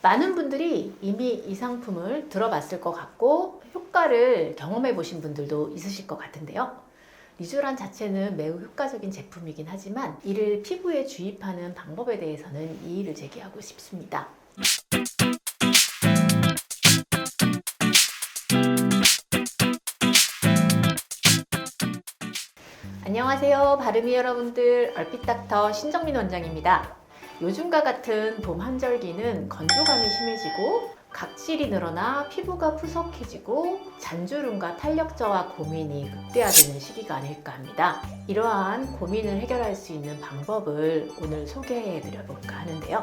많은 분들이 이미 이 상품을 들어봤을 것 같고 효과를 경험해 보신 분들도 있으실 것 같은데요. 리쥬란 자체는 매우 효과적인 제품이긴 하지만 이를 피부에 주입하는 방법에 대해서는 이의를 제기하고 싶습니다. 안녕하세요, 바르미 여러분들. 얼핏닥터 신정민 원장입니다. 요즘과 같은 봄 한절기는 건조감이 심해지고 각질이 늘어나 피부가 푸석해지고 잔주름과 탄력 저하 고민이 극대화되는 시기가 아닐까 합니다. 이러한 고민을 해결할 수 있는 방법을 오늘 소개해 드려볼까 하는데요.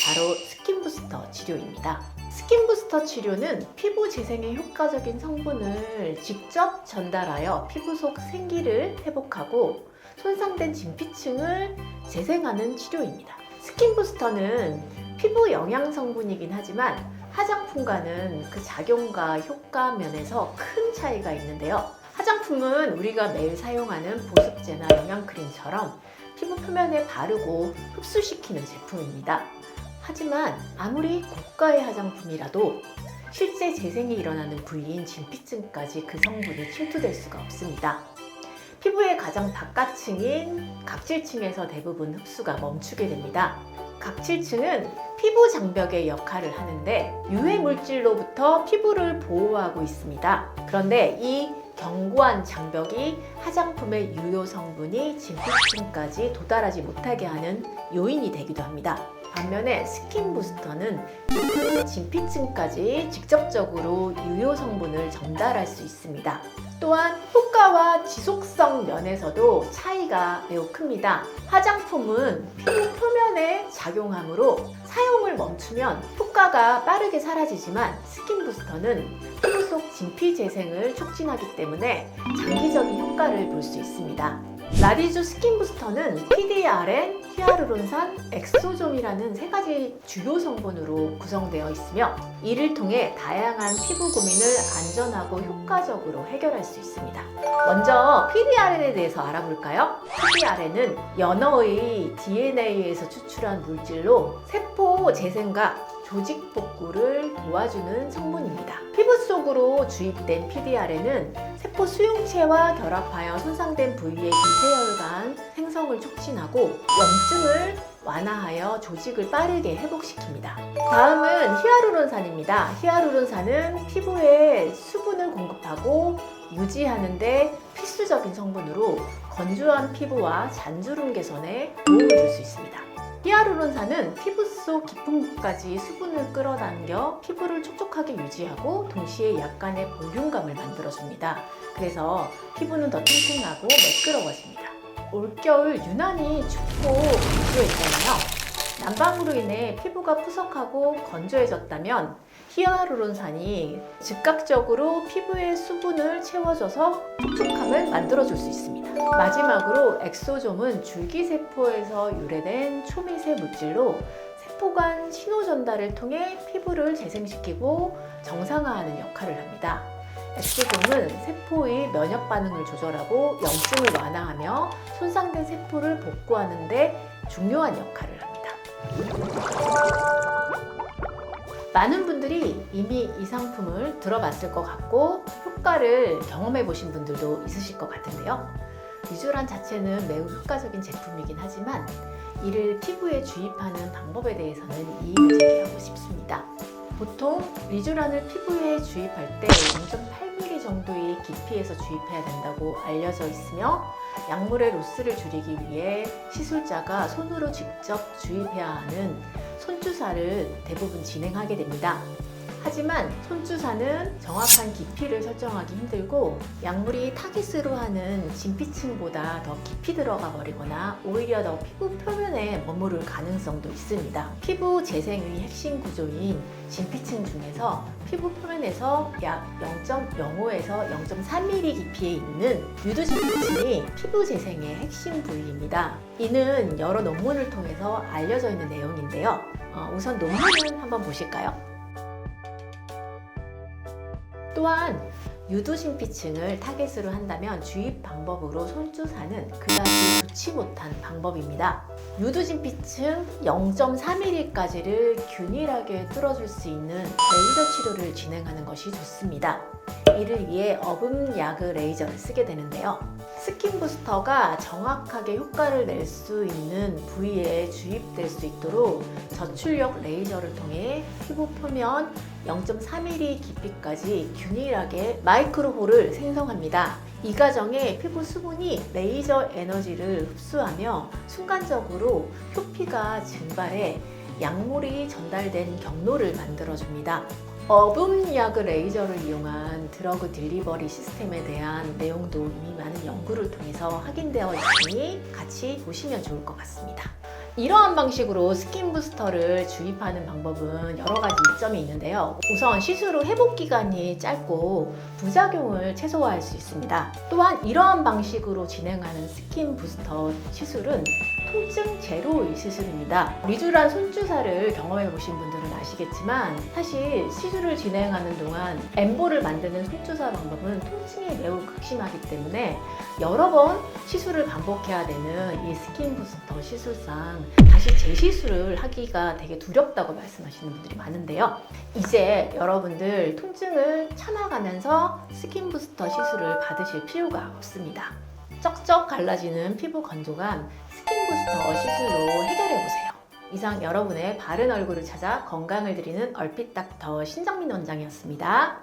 바로 스킨 부스터 치료입니다. 스킨 부스터 치료는 피부 재생에 효과적인 성분을 직접 전달하여 피부 속 생기를 회복하고 손상된 진피층을 재생하는 치료입니다. 스킨 부스터는 피부 영양 성분이긴 하지만 화장품과는 그 작용과 효과 면에서 큰 차이가 있는데요. 화장품은 우리가 매일 사용하는 보습제나 영양크림처럼 피부 표면에 바르고 흡수시키는 제품입니다. 하지만 아무리 고가의 화장품이라도 실제 재생이 일어나는 부위인 진피층까지 그 성분이 침투될 수가 없습니다. 피부의 가장 바깥층인 각질층에서 대부분 흡수가 멈추게 됩니다. 각질층은 피부 장벽의 역할을 하는데 유해 물질로부터 피부를 보호하고 있습니다. 그런데 이 견고한 장벽이 화장품의 유효 성분이 진피층까지 도달하지 못하게 하는 요인이 되기도 합니다. 반면에 스킨 부스터는 피부 진피층까지 직접적으로 유효 성분을 전달할 수 있습니다. 또한 효과와 지속성 면에서도 차이가 매우 큽니다. 화장품은 피부 표면에 작용하므로 사용을 멈추면 효과가 빠르게 사라지지만 스킨 부스터는 피부 속 진피 재생을 촉진하기 때문에 장기적인 효과를 볼 수 있습니다. 라디주 스킨 부스터는 PDRN, 히아루론산, 엑소좀이라는 세 가지 주요 성분으로 구성되어 있으며 이를 통해 다양한 피부 고민을 안전하고 효과적으로 해결할 수 있습니다. 먼저 PDRN에 대해서 알아볼까요? PDRN은 연어의 DNA에서 추출한 물질로 세포 재생과 조직 복구를 도와주는 성분입니다. 피부 속으로 주입된 PDRN은 세포 수용체와 결합하여 손상된 부위의 유세혈관 생성을 촉진하고 염증을 완화하여 조직을 빠르게 회복시킵니다. 다음은 히아루론산입니다. 히아루론산은 피부에 수분을 공급하고 유지하는 데 필수적인 성분으로 건조한 피부와 잔주름 개선에 도움을 줄 수 있습니다. 히아루론산은 피부 속 깊은 곳까지 수분을 끌어당겨 피부를 촉촉하게 유지하고 동시에 약간의 볼륨감을 만들어줍니다. 그래서 피부는 더 탱탱하고 매끄러워집니다. 올겨울 유난히 춥고 건조했잖아요. 난방으로 인해 피부가 푸석하고 건조해졌다면 히아루론산이 즉각적으로 피부의 수분을 채워줘서 촉촉함을 만들어줄 수 있습니다. 마지막으로 엑소좀은 줄기세포에서 유래된 초미세 물질로 세포 간 신호 전달을 통해 피부를 재생시키고 정상화하는 역할을 합니다. 엑소좀은 세포의 면역 반응을 조절하고 염증을 완화하며 손상된 세포를 복구하는 데 중요한 역할을 합니다. 많은 분들이 이미 이 상품을 들어봤을 것 같고 효과를 경험해 보신 분들도 있으실 것 같은데요. 리쥬란 자체는 매우 효과적인 제품이긴 하지만 이를 피부에 주입하는 방법에 대해서는 이의를 제기하고 싶습니다. 보통 리쥬란을 피부에 주입할 때 0.8mm 정도의 깊이에서 주입해야 된다고 알려져 있으며 약물의 로스를 줄이기 위해 시술자가 손으로 직접 주입해야 하는 손주사를 대부분 진행하게 됩니다. 하지만 손주사는 정확한 깊이를 설정하기 힘들고 약물이 타깃으로 하는 진피층보다 더 깊이 들어가 버리거나 오히려 더 피부 표면에 머무를 가능성도 있습니다. 피부 재생의 핵심 구조인 진피층 중에서 피부 표면에서 약 0.05에서 0.3mm 깊이에 있는 유두 진피층이 피부 재생의 핵심 부위입니다. 이는 여러 논문을 통해서 알려져 있는 내용인데요. 우선 논문을 한번 보실까요? 또한 유두신피층을 타겟으로 한다면 주입 방법으로 손주사는 그다지 좋지 못한 방법입니다. 유두신피층 0.3mm까지를 균일하게 뚫어줄 수 있는 레이저 치료를 진행하는 것이 좋습니다. 이를 위해 어분야그 레이저를 쓰게 되는데요. 스킨 부스터가 정확하게 효과를 낼 수 있는 부위에 주입될 수 있도록 저출력 레이저를 통해 피부 표면 0.3mm 깊이까지 균일하게 마이크로홀을 생성합니다. 이 과정에 피부 수분이 레이저 에너지를 흡수하며 순간적으로 표피가 증발해 약물이 전달된 경로를 만들어줍니다. 어분야그 레이저를 이용한 드러그 딜리버리 시스템에 대한 내용도 이미 많은 연구를 통해서 확인되어 있으니 같이 보시면 좋을 것 같습니다. 이러한 방식으로 스킨 부스터를 주입하는 방법은 여러 가지 이점이 있는데요. 우선 시술 후 회복 기간이 짧고 부작용을 최소화할 수 있습니다. 또한 이러한 방식으로 진행하는 스킨 부스터 시술은 통증 제로의 시술입니다. 리쥬란 손주사를 경험해 보신 분들은 아시겠지만 사실 시술을 진행하는 동안 엠볼을 만드는 손주사 방법은 통증이 매우 극심하기 때문에 여러 번 시술을 반복해야 되는 이 스킨 부스터 시술상 다시 재시술을 하기가 되게 두렵다고 말씀하시는 분들이 많은데요. 이제 여러분들 통증을 참아가면서 스킨 부스터 시술을 받으실 필요가 없습니다. 쩍쩍 갈라지는 피부 건조감 스킨 부스터 시술로 해결해보세요. 이상 여러분의 바른 얼굴을 찾아 건강을 드리는 얼핏 닥터 신정민 원장이었습니다.